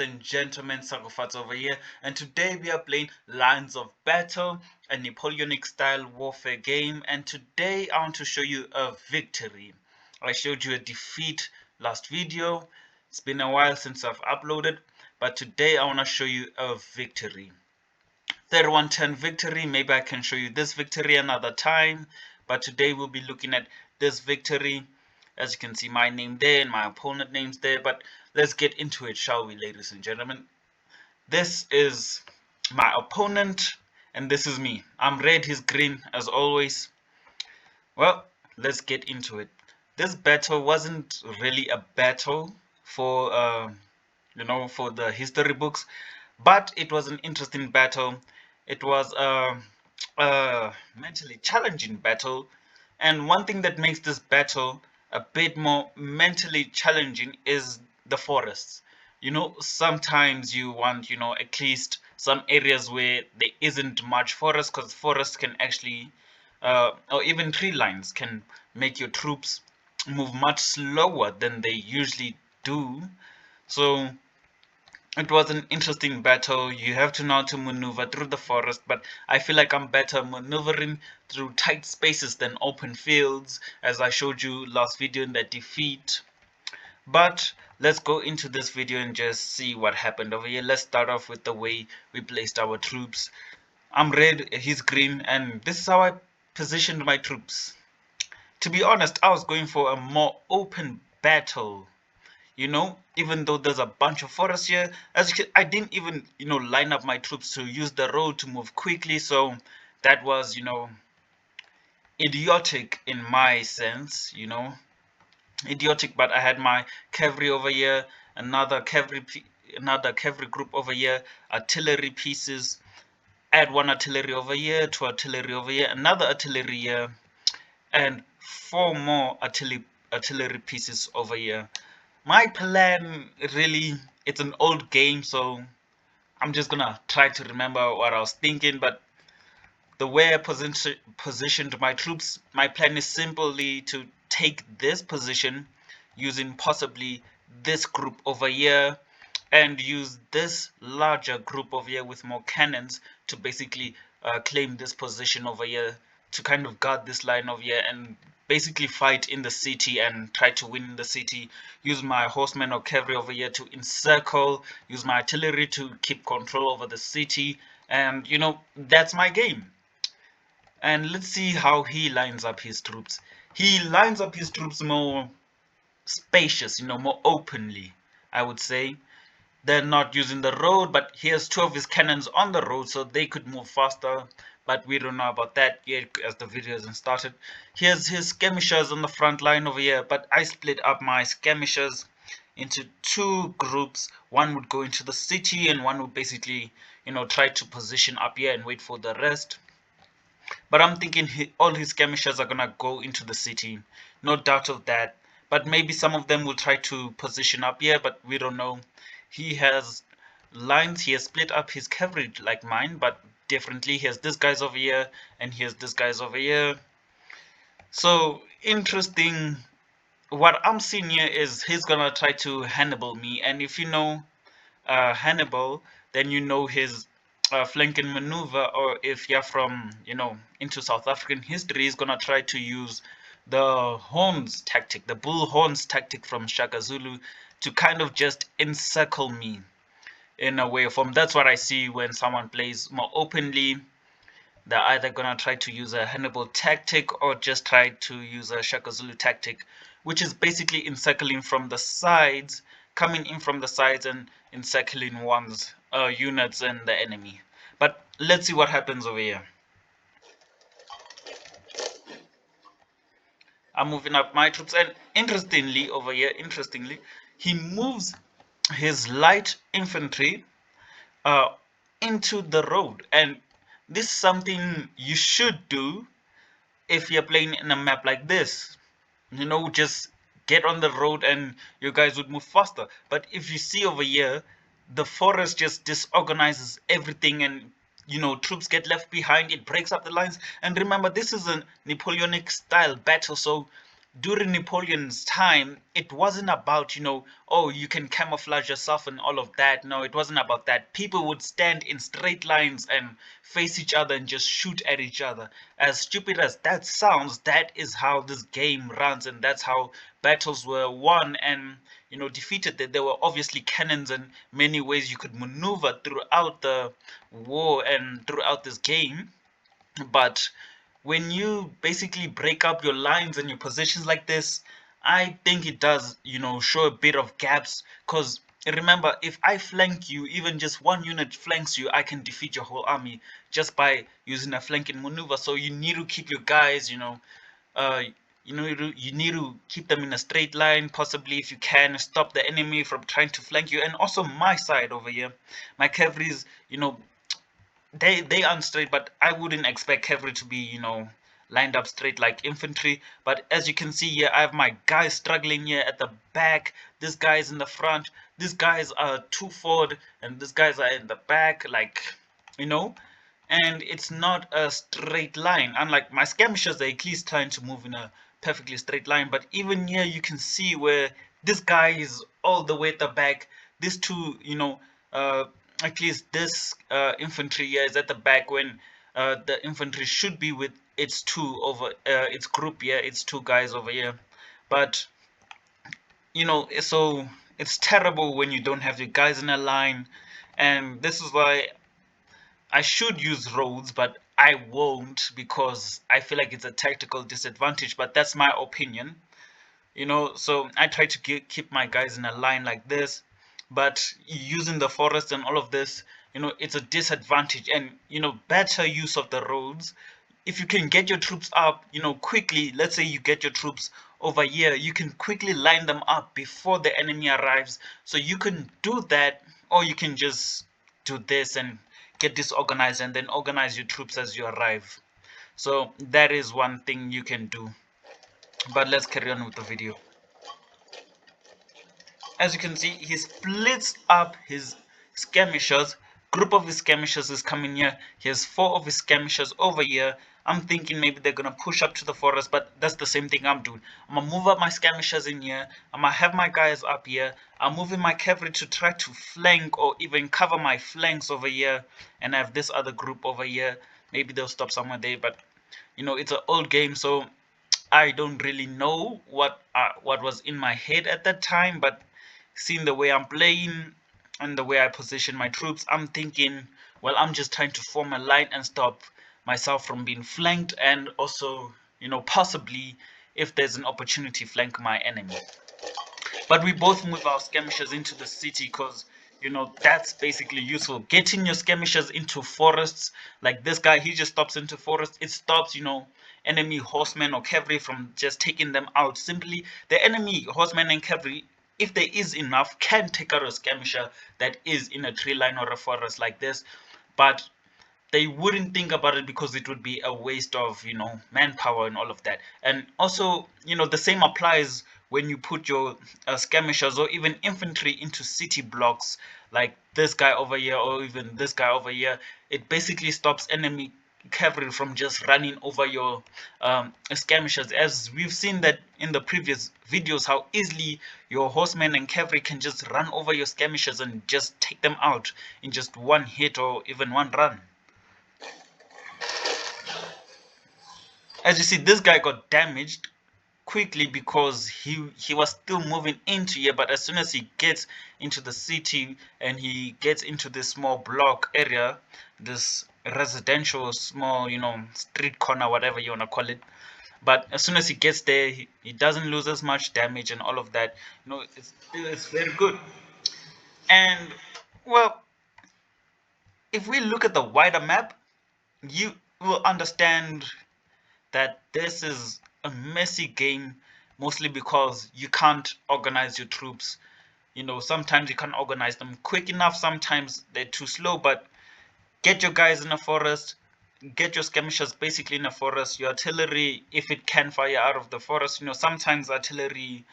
and gentlemen, Sakofats over here, and today we are playing Lines of Battle, a Napoleonic style warfare game, and today I want to show you a victory. I showed you a defeat last video. It's been a while since I've uploaded, but today I want to show you a victory. 31-10 victory. Maybe I can show you this victory another time, but today we'll be looking at this victory. As you can see, my name there and my opponent name's there, but let's get into it, shall we, ladies and gentlemen? This is my opponent and this is me. I'm red, he's green as always. Well, let's get into it. This battle wasn't really a battle for for the history books, but it was an interesting battle. It was a mentally challenging battle, and one thing that makes this battle a bit more mentally challenging is the forests. Sometimes you want, at least some areas where there isn't much forest, because forests can actually, or even tree lines can make your troops move much slower than they usually do. So it was an interesting battle. You have to know how to maneuver through the forest, but I feel like I'm better maneuvering through tight spaces than open fields, as I showed you last video in that defeat. But let's go into this video and just see what happened over here. Let's start off with the way we placed our troops. I'm red, he's green, and this is how I positioned my troops. To be honest, I was going for a more open battle. Even though there's a bunch of forest here, I didn't even, line up my troops to use the road to move quickly. So that was, idiotic in my sense, idiotic. But I had my cavalry over here, another cavalry group over here, artillery pieces. Add one artillery over here, two artillery over here, another artillery here, and four more artillery pieces over here. My plan, really, it's an old game, so I'm just gonna try to remember what I was thinking. But the way I positioned my troops, my plan is simply to take this position using possibly this group over here and use this larger group over here with more cannons to basically claim this position over here, to kind of guard this line over here and basically fight in the city and try to win in the city. Use my horsemen or cavalry over here to encircle, use my artillery to keep control over the city, and that's my game. And let's see how he lines up his troops. He lines up his troops more spacious, more openly, I would say. They're not using the road, but he has two of his cannons on the road so they could move faster, but we don't know about that yet as the video hasn't started. Here's his skirmishers on the front line over here, but I split up my skirmishers into two groups. One would go into the city and one would basically try to position up here and wait for the rest. But I'm thinking all his skirmishers are gonna go into the city, no doubt of that. But maybe some of them will try to position up here, but we don't know. He has lines. He has split up his cavalry like mine, but differently. He has this guys over here and he has this guys over here. So interesting. What I'm seeing here is he's gonna try to Hannibal me, and if you know Hannibal, then you know his flanking maneuver. Or if you're from into South African history, he's gonna try to use the horns tactic, the bull horns tactic from Shaka Zulu, to kind of just encircle me in a way of form. That's what I see when someone plays more openly. They're either gonna try to use a Hannibal tactic or just try to use a Shaka Zulu tactic, which is basically encircling from the sides, coming in from the sides and encircling one's units and the enemy. But let's see what happens over here. I'm moving up my troops, and interestingly over here, he moves his light infantry into the road, and this is something you should do if you're playing in a map like this. Just get on the road and you guys would move faster. But if you see over here, the forest just disorganizes everything, and troops get left behind. It breaks up the lines. And remember, this is a Napoleonic style battle, so during Napoleon's time, it wasn't about, oh, you can camouflage yourself and all of that. No, it wasn't about that. People would stand in straight lines and face each other and just shoot at each other. As stupid as that sounds, that is how this game runs, and that's how battles were won and, defeated. That there were obviously cannons and many ways you could maneuver throughout the war and throughout this game. But when you basically break up your lines and your positions like this, I think it does, show a bit of gaps. Because remember, if I flank you, even just one unit flanks you, I can defeat your whole army just by using a flanking maneuver. So you need to keep your guys, uh, you need to keep them in a straight line. Possibly, if you can, stop the enemy from trying to flank you. And also my side over here, my cavalry's, they aren't straight, but I wouldn't expect cavalry to be, lined up straight like infantry. But as you can see here, I have my guys struggling here at the back. This guy is in the front. These guys are two forward, and these guys are in the back, like, and it's not a straight line. Unlike my skirmishers, they're at least trying to move in a perfectly straight line. But even here, you can see where this guy is all the way at the back. These two, at least this infantry here is at the back, when the infantry should be with its its group here, its two guys over here. But so it's terrible when you don't have your guys in a line, and this is why I should use roads, but I won't, because I feel like it's a tactical disadvantage. But that's my opinion. So I try to keep my guys in a line like this, but using the forest and all of this, it's a disadvantage. And better use of the roads, if you can get your troops up, quickly. Let's say you get your troops over here, you can quickly line them up before the enemy arrives. So you can do that, or you can just do this and get disorganized and then organize your troops as you arrive. So that is one thing you can do. But let's carry on with the video. As you can see, he splits up his skirmishers. Group of his skirmishers is coming here. He has 4 of his skirmishers over here. I'm thinking maybe they're gonna push up to the forest, but that's the same thing I'm doing. I'm gonna move up my skirmishers in here. I'm gonna have my guys up here. I'm moving my cavalry to try to flank or even cover my flanks over here, and I have this other group over here. Maybe they'll stop somewhere there, but it's an old game, so I don't really know what was in my head at that time. But seeing the way I'm playing and the way I position my troops, I'm thinking, well, I'm just trying to form a line and stop myself from being flanked, and also, possibly, if there's an opportunity, flank my enemy. But we both move our skirmishers into the city because, that's basically useful. Getting your skirmishers into forests, like this guy, he just stops into forest. It stops, enemy horsemen or cavalry from just taking them out. Simply, the enemy horsemen and cavalry, if there is enough, can take out a skirmisher that is in a tree line or a forest like this. But they wouldn't think about it because it would be a waste of, manpower and all of that. And also, the same applies when you put your skirmishers or even infantry into city blocks, like this guy over here or even this guy over here. It basically stops enemy cavalry from just running over your skirmishers, as we've seen that in the previous videos, how easily your horsemen and cavalry can just run over your skirmishers and just take them out in just one hit or even one run. As you see, this guy got damaged quickly because he was still moving into here, but as soon as he gets into the city and he gets into this small block area, this residential small, street corner, whatever you want to call it, but as soon as he gets there, he doesn't lose as much damage and all of that. It's very good. And well, if we look at the wider map, you will understand that this is a messy game, mostly because you can't organize your troops. Sometimes you can't organize them quick enough, sometimes they're too slow. But get your guys in a forest, get your skirmishers basically in a forest, your artillery, if it can fire out of the forest. Sometimes artillery,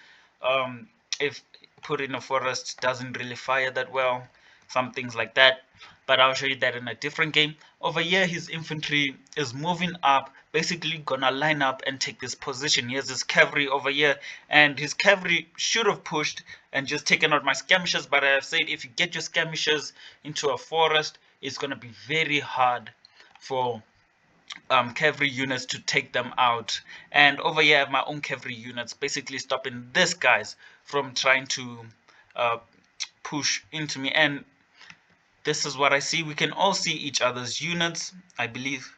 if put in a forest, doesn't really fire that well, some things like that. But I'll show you that in a different game. Over here, his infantry is moving up, basically gonna line up and take this position. He has his cavalry over here, and his cavalry should have pushed and just taken out my skirmishers, but I have said if you get your skirmishers into a forest, it's gonna be very hard for cavalry units to take them out. And over here I have my own cavalry units basically stopping these guys from trying to uh, push into me. And this is what I see. We can all see each other's units, I believe.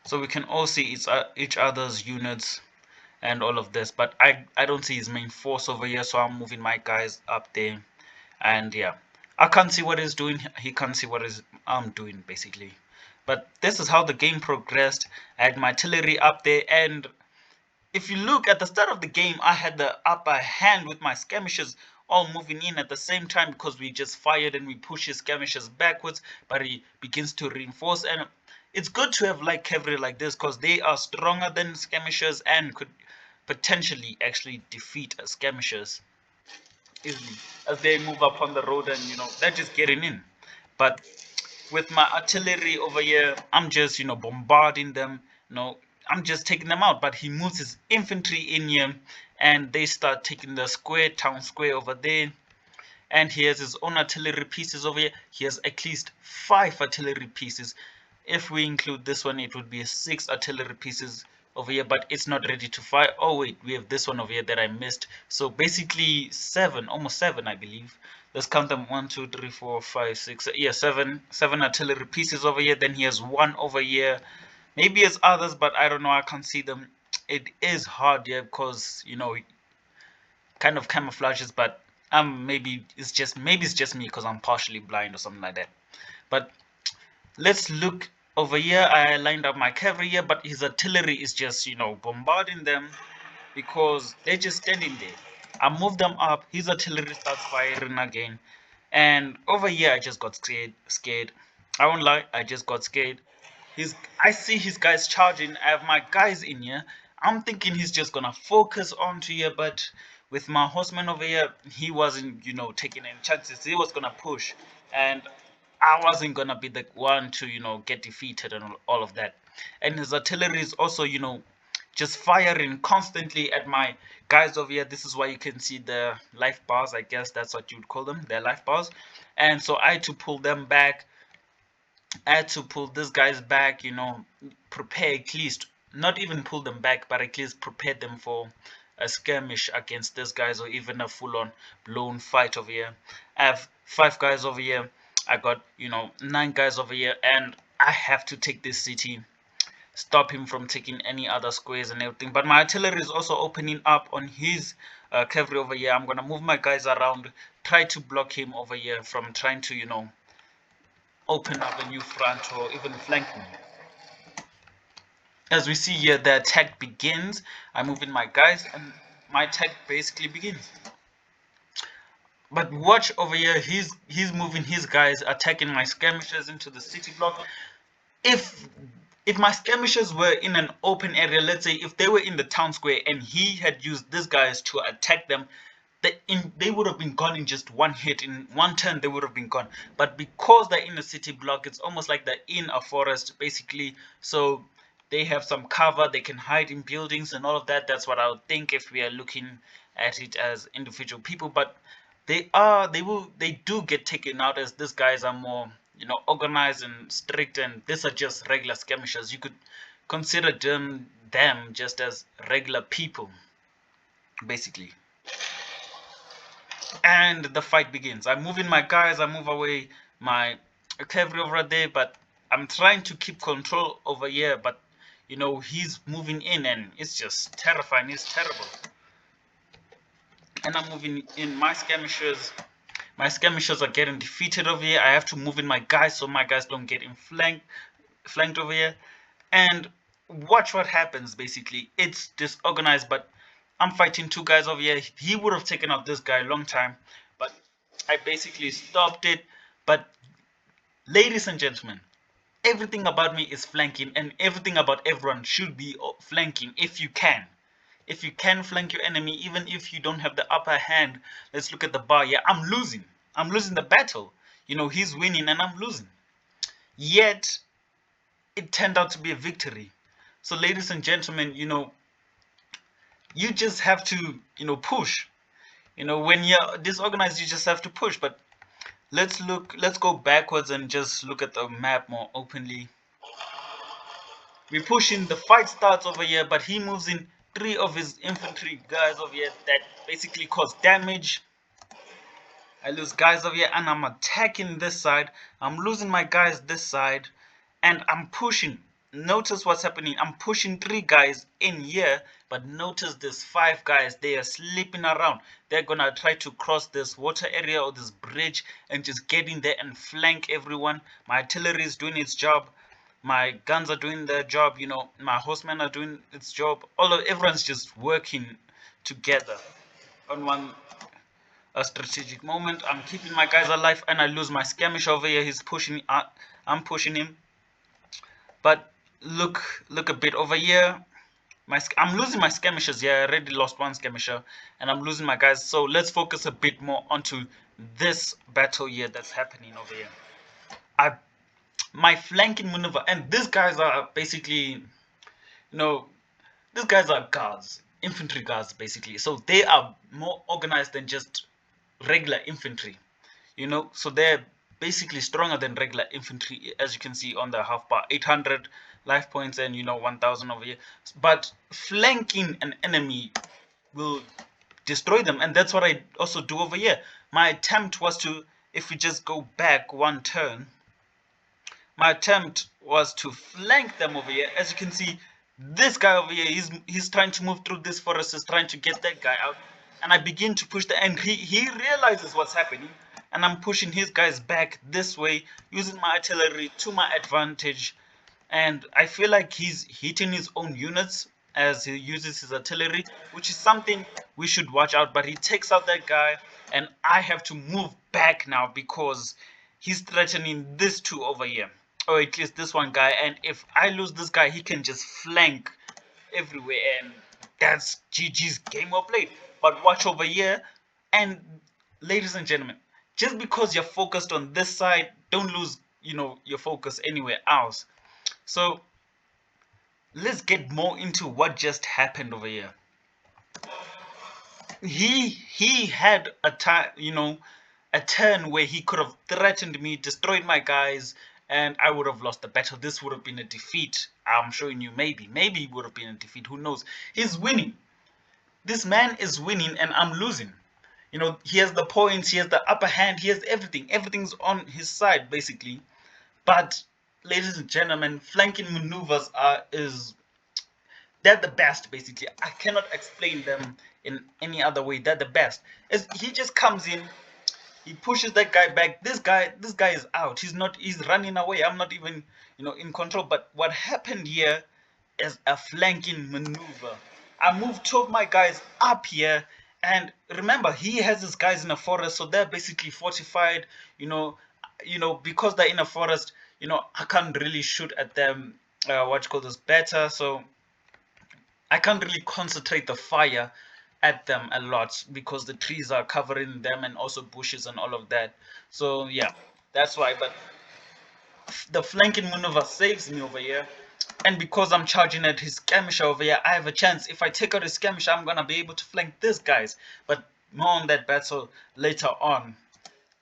So we can all see each other's units and all of this, but I don't see his main force over here, so I'm moving my guys up there. And yeah, I can't see what he's doing, he can't see what I'm doing basically. But this is how the game progressed. I had my artillery up there, and if you look at the start of the game, I had the upper hand with my skirmishers all moving in at the same time, because we just fired and we push his skirmishers backwards, but he begins to reinforce. And it's good to have like cavalry like this, because they are stronger than skirmishers and could potentially actually defeat skirmishers easily as they move up on the road, and they're just getting in. But with my artillery over here, I'm just bombarding them. I'm just taking them out. But he moves his infantry in here, and they start taking the town square over there. And he has his own artillery pieces over here. He has at least 5 artillery pieces. If we include this one, it would be 6 artillery pieces over here, but it's not ready to fire. Oh wait, we have this one over here that I missed. So basically 7, almost 7, I believe. Let's count them: 1, 2, 3, 4, 5, 6. Yeah, 7 artillery pieces over here. Then he has 1 over here. Maybe he has others, but I don't know. I can't see them. It is hard, yeah, because kind of camouflages. But maybe it's just me because I'm partially blind or something like that. But let's look over here. I lined up my cavalry here, but his artillery is just bombarding them because they're just standing there. I move them up, his artillery starts firing again, and over here I just got scared. I won't lie, I just got scared. I see his guys charging. I have my guys in here. I'm thinking he's just gonna focus onto here, but with my horseman over here, he wasn't taking any chances. He was gonna push, and I wasn't gonna be the one to get defeated and all of that. And his artillery is also just firing constantly at my guys over here. This is why you can see the life bars, I guess that's what you would call them, their life bars. And so I had to pull them back. I had to pull these guys back, prepare at least, not even pull them back, but at least prepare them for a skirmish against these guys, or even a full-on blown fight over here. I have 5 guys over here. I got 9 guys over here, and I have to take this city, stop him from taking any other squares and everything. But my artillery is also opening up on his cavalry over here. I'm gonna move my guys around, try to block him over here from trying to open up a new front or even flank me. As we see here, the attack begins. I move in my guys, and my attack basically begins. But watch over here, he's moving his guys, attacking my skirmishers into the city block. If my skirmishers were in an open area, let's say if they were in the town square and he had used these guys to attack them, they would have been gone in just one hit. In one turn they would have been gone. But because they're in a city block, it's almost like they're in a forest basically, so they have some cover, they can hide in buildings and all of that. That's what I would think if we are looking at it as individual people. But they do get taken out, as these guys are more organized and strict, and these are just regular skirmishers. You could consider them just as regular people basically. And the fight begins. I move in my guys, I move away my cavalry over there, but I'm trying to keep control over here. But he's moving in, and it's just terrifying. It's terrible. And I'm moving in my skirmishers. My skirmishers are getting defeated over here. I have to move in my guys so my guys don't get flanked over here. And watch what happens. Basically, it's disorganized, but I'm fighting 2 guys over here. He would have taken out this guy a long time, but I basically stopped it. But ladies and gentlemen, everything about me is flanking, and everything about everyone should be flanking if you can. If you can flank your enemy, even if you don't have the upper hand. Let's look at the bar. Yeah, I'm losing the battle. he's winning and I'm losing. Yet it turned out to be a victory. So ladies and gentlemen, you just have to, push. When you're disorganized, you just have to push. But let's go backwards and just look at the map more openly. We push in, the fight starts over here, but he moves in 3 of his infantry guys over here that basically cause damage. I lose guys over here and I'm attacking this side. I'm losing my guys this side and I'm pushing. Notice what's happening. I'm pushing 3 guys in here, but notice this 5 guys, they are sleeping around. They're gonna try to cross this water area or this bridge and just get in there and flank everyone. My artillery is doing its job. My guns are doing their job. My horsemen are doing its job. Everyone's just working together on one a strategic moment. I'm keeping my guys alive and I lose my skirmish over here. He's pushing, I'm pushing him. But look a bit over here. I'm losing my skirmishers here. I already lost one skirmisher and I'm losing my guys. So let's focus a bit more onto this battle here that's happening over here. My flanking maneuver, and these guys are basically, these guys are guards, infantry guards basically. So they are more organized than just regular infantry, so they're basically stronger than regular infantry, as you can see on the half bar. 800 life points and 1000 over here. But flanking an enemy will destroy them, and that's what I also do over here. My attempt was to, if we just go back one turn, my attempt was to flank them over here. As you can see, this guy over here, he's trying to move through this forest, is trying to get that guy out, and I begin to push and he realizes what's happening, and I'm pushing his guys back this way using my artillery to my advantage. And I feel like he's hitting his own units as he uses his artillery, which is something we should watch out. But he takes out that guy and I have to move back now because he's threatening this 2 over here, or at least this one guy. And if I lose this guy, he can just flank everywhere and that's GG's, game well played. But watch over here, and ladies and gentlemen, just because you're focused on this side, don't lose your focus anywhere else. So let's get more into what just happened over here. He had a time, a turn where he could have threatened me, destroyed my guys, and I would have lost the battle. This would have been a defeat. I'm showing you, maybe it would have been a defeat. Who knows? He's winning. This man is winning and I'm losing. He has the points, he has the upper hand, he has everything. Everything's on his side basically. But ladies and gentlemen, flanking maneuvers they're the best basically. I cannot explain them in any other way. They're the best. As he just comes in, he pushes that guy back. This guy is out. He's running away. I'm not even in control. But what happened here is a flanking maneuver. I moved 2 of my guys up here, and remember, he has his guys in a forest, so they're basically fortified. Because they're in a forest, I can't really shoot at them. Better, so I can't really concentrate the fire at them a lot because the trees are covering them and also bushes and all of that. So yeah, that's why. But the flanking maneuver saves me over here. And because I'm charging at his skirmisher over here, I have a chance. If I take out his skirmisher, I'm gonna be able to flank these guys. But more on that battle later on.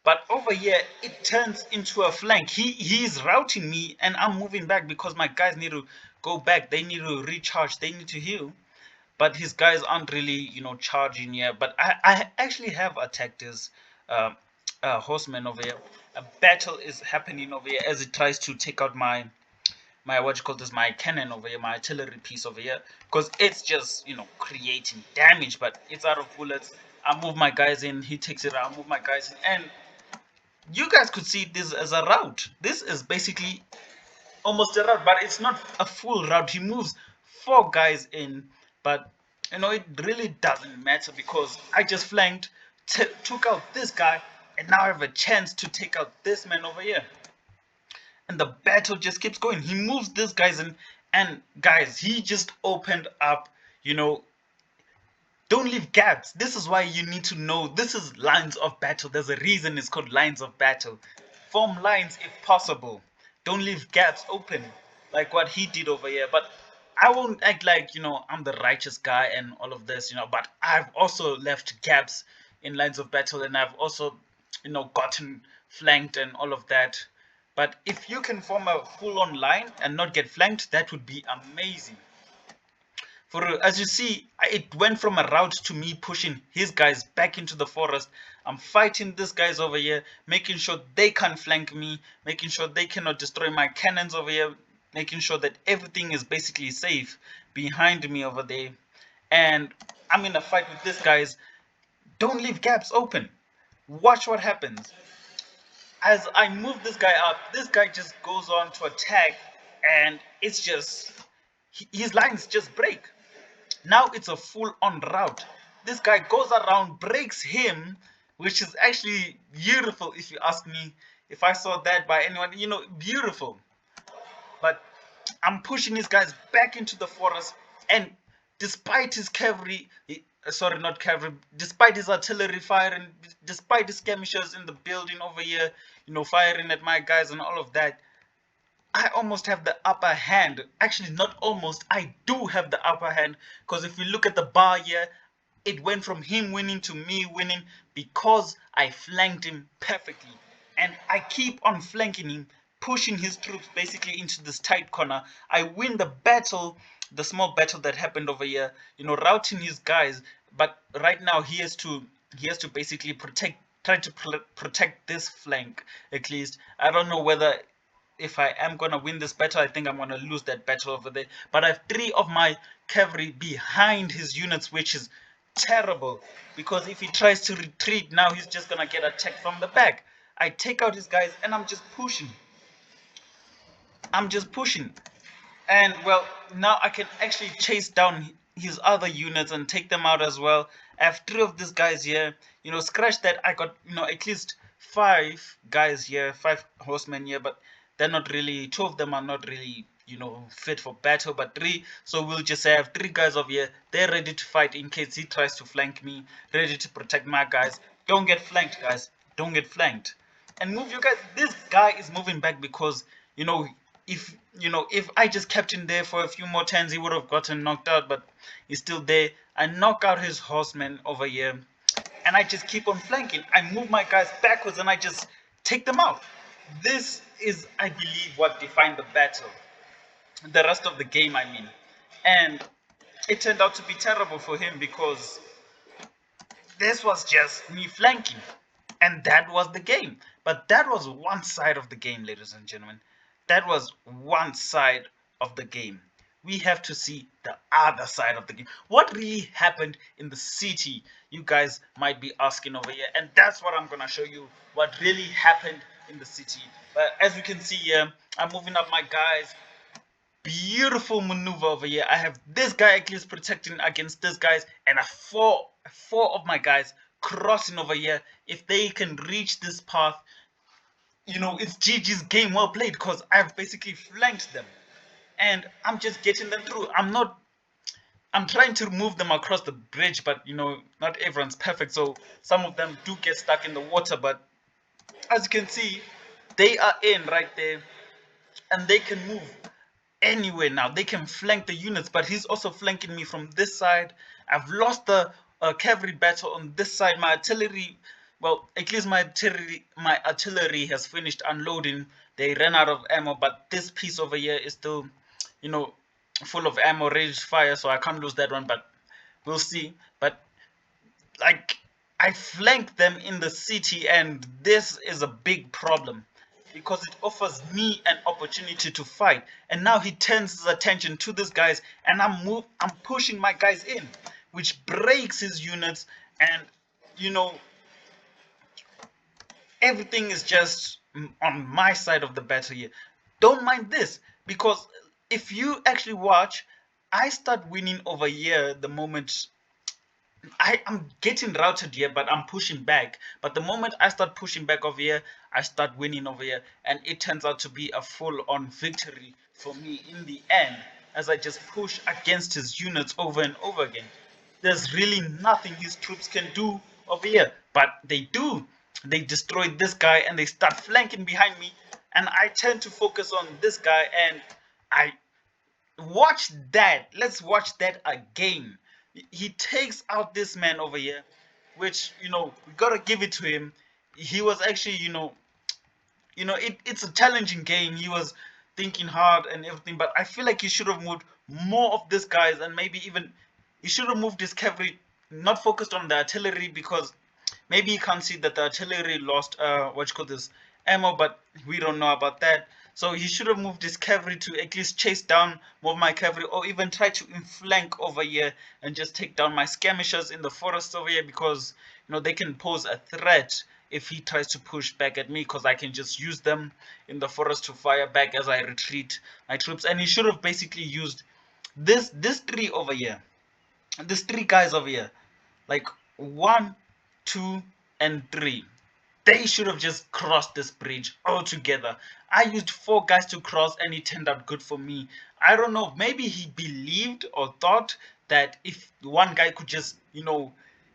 But over here, it turns into a flank. He's routing me, and I'm moving back because my guys need to go back. They need to recharge. They need to heal. But his guys aren't really, charging here. But I actually have attacked his horseman over here. A battle is happening over here as it tries to take out my my cannon over here, my artillery piece over here, because it's just creating damage, but it's out of bullets. I move my guys in, he takes it out. I move my guys in, and you guys could see this as a rout. This is basically almost a rout, but it's not a full rout. He moves 4 guys in, but it really doesn't matter because I just flanked, took out this guy, and now I have a chance to take out this man over here. And the battle just keeps going. He moves these guys in, and guys, he just opened up, don't leave gaps. This is why you need to know. This is lines of battle. There's a reason it's called lines of battle. form lines if possible. Don't leave gaps open like what he did over here. But I won't act like, I'm the righteous guy and all of this, but I've also left gaps in lines of battle, and I've also, gotten flanked and all of that. But if you can form a full-on line and not get flanked, that would be amazing. For as you see, it went from a route to me pushing his guys back into the forest. I'm fighting these guys over here, making sure they can't flank me, making sure they cannot destroy my cannons over here, making sure that everything is basically safe behind me over there. And I'm in a fight with these guys. Don't leave gaps open. Watch what happens. As I move this guy up, this guy just goes on to attack, and it's just his lines just break. Now it's a full-on route. This guy goes around, breaks him, which is actually beautiful if you ask me. If I saw that by anyone, beautiful. But I'm pushing these guys back into the forest, and despite his cavalry, sorry, not cavalry, despite his artillery firing, despite his skirmishers in the building over here, firing at my guys and all of that, I almost have the upper hand. Actually, not almost. I do have the upper hand, because if you look at the bar here, it went from him winning to me winning because I flanked him perfectly. And I keep on flanking him, pushing his troops basically into this tight corner. I win the battle, the small battle that happened over here, routing his guys. But right now he has to basically try to protect this flank at least. I don't know whether if I am gonna win this battle. I think I'm gonna lose that battle over there. But I have 3 of my cavalry behind his units, which is terrible, because if he tries to retreat now, he's just gonna get attacked from the back. I take out his guys and I'm just pushing. And well, now I can actually chase down his other units and take them out as well. I have 3 of these guys here. Scratch that, I got at least 5 guys here, 5 horsemen here, but they're not really, 2 of them are not really fit for battle, but 3, so we'll just say I have 3 guys over here. They're ready to fight in case he tries to flank me, ready to protect my guys. Don't get flanked, guys. Don't get flanked. And move your guys. This guy is moving back because if I just kept him there for a few more turns, he would have gotten knocked out, but he's still there. I knock out his horsemen over here, and I just keep on flanking. I move my guys backwards and I just take them out. This is, I believe, what defined the battle, the rest of the game, I mean. And it turned out to be terrible for him because this was just me flanking, and that was the game. But that was one side of the game, ladies and gentlemen. That was one side of the game. We have to see the other side of the game. What really happened in the city, you guys might be asking over here, and that's what I'm gonna show you, what really happened in the city. But as you can see here, I'm moving up my guys. Beautiful maneuver over here. I have this guy at least protecting against this guys, and four of my guys crossing over here. If they can reach this path, it's GG's game well played, because I've basically flanked them and I'm just getting them through. I'm trying to move them across the bridge, but not everyone's perfect, so some of them do get stuck in the water. But as you can see, they are in right there, and they can move anywhere now. They can flank the units, but he's also flanking me from this side. I've lost the cavalry battle on this side. My artillery, well, at least my artillery has finished unloading. They ran out of ammo, but this piece over here is still, full of ammo, ready to fire, so I can't lose that one, but we'll see. But like, I flanked them in the city, and this is a big problem because it offers me an opportunity to fight. And now he turns his attention to these guys, and I'm pushing my guys in, which breaks his units, and everything is just on my side of the battle here. Don't mind this, because if you actually watch, I start winning over here the moment I'm getting routed here, but I'm pushing back. But the moment I start pushing back over here, I start winning over here, and it turns out to be a full-on victory for me in the end, as I just push against his units over and over again. There's really nothing his troops can do over here, but they do. they destroyed this guy and they start flanking behind me, and I tend to focus on this guy, and I watch that. Let's watch that again. He takes out this man over here, which we gotta give it to him. He was actually it's a challenging game. He was thinking hard and everything, but I feel like he should have moved more of these guys, and maybe even he should have moved his cavalry, not focused on the artillery, because maybe he can't see that the artillery lost what you call this ammo, but we don't know about that. So he should have moved his cavalry to at least chase down more of my cavalry, or even try to flank over here and just take down my skirmishers in the forest over here, because they can pose a threat if he tries to push back at me, because I can just use them in the forest to fire back as I retreat my troops. And he should have basically used this three over here, these three guys over here, like 1, 2, and 3. They should have just crossed this bridge altogether. I used 4 guys to cross, and it turned out good for me. I don't know, maybe he believed or thought that if one guy could just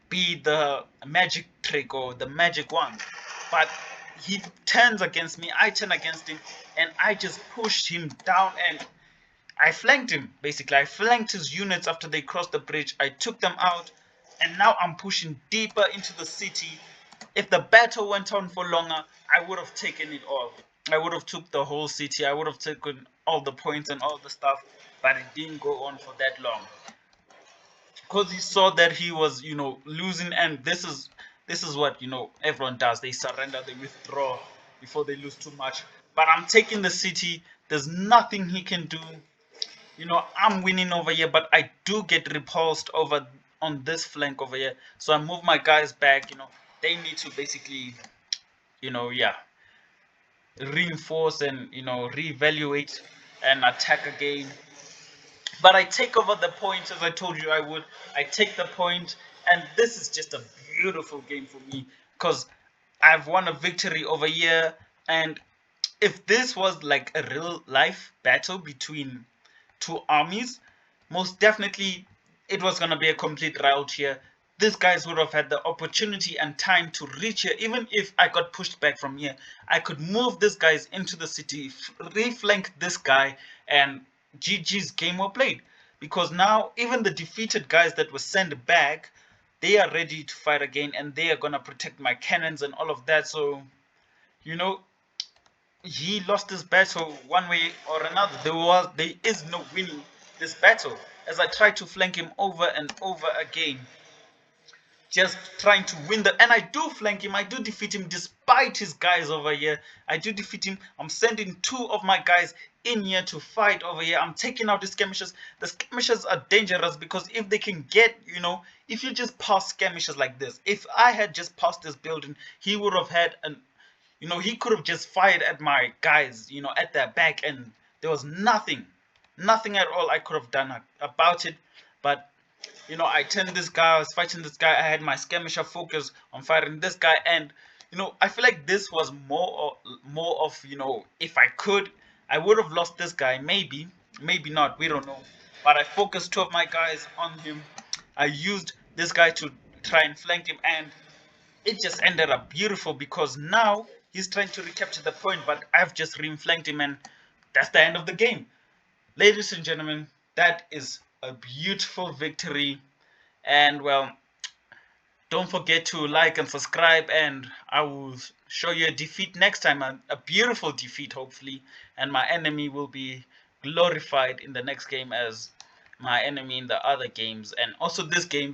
be the magic trick or the magic one, but he turns against me, I turn against him, and I just pushed him down, and I flanked him. Basically, I flanked his units after they crossed the bridge. I took them out, and now I'm pushing deeper into the city. If the battle went on for longer, I would have taken it all. I would have took the whole city. I would have taken all the points and all the stuff, but it didn't go on for that long, because he saw that he was losing. And this is what everyone does. They surrender, they withdraw before they lose too much. But I'm taking the city. There's nothing he can do. I'm winning over here, but I do get repulsed over on this flank over here. So I move my guys back. They need to basically yeah, reinforce and reevaluate and attack again. But I take over the point, as I told you I would. I take the point, and this is just a beautiful game for me, because I've won a victory over here. And if this was like a real life battle between two armies, most definitely it was going to be a complete rout here. These guys would have had the opportunity and time to reach here. Even if I got pushed back from here, I could move these guys into the city, reflank this guy, and GG's game well played. Because now even the defeated guys that were sent back, they are ready to fight again, and they are gonna protect my cannons and all of that. So you know he lost this battle one way or another. There is no winning this battle, as I tried to flank him over and over again, just trying to win the. And I do flank him, I do defeat him despite his guys over here. I do defeat him. I'm sending 2 of my guys in here to fight over here. I'm taking out the skirmishers. The skirmishers are dangerous, because if they can get, if you just pass skirmishers like this, if I had just passed this building, he would have had an he could have just fired at my guys, at their back, and there was nothing at all I could have done about it. But I turned this guy, I was fighting this guy, I had my skirmisher focus on fighting this guy. And I feel like this was more of if I could, I would have lost this guy, maybe not, we don't know. But I focused 2 of my guys on him. I used this guy to try and flank him, and it just ended up beautiful, because now he's trying to recapture the point, but I've just re-flanked him, and that's the end of the game. Ladies and gentlemen, that is a beautiful victory. And well, don't forget to like and subscribe, and I will show you a defeat next time, a beautiful defeat hopefully, and my enemy will be glorified in the next game as my enemy in the other games. And also this game,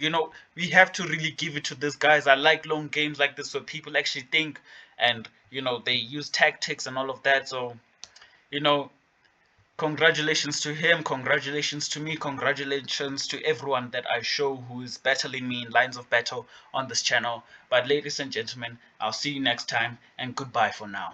we have to really give it to these guys. I like long games like this where people actually think, and they use tactics and all of that. So congratulations to him, congratulations to me, congratulations to everyone that I show who is battling me in lines of battle on this channel. But ladies and gentlemen, I'll see you next time, and goodbye for now.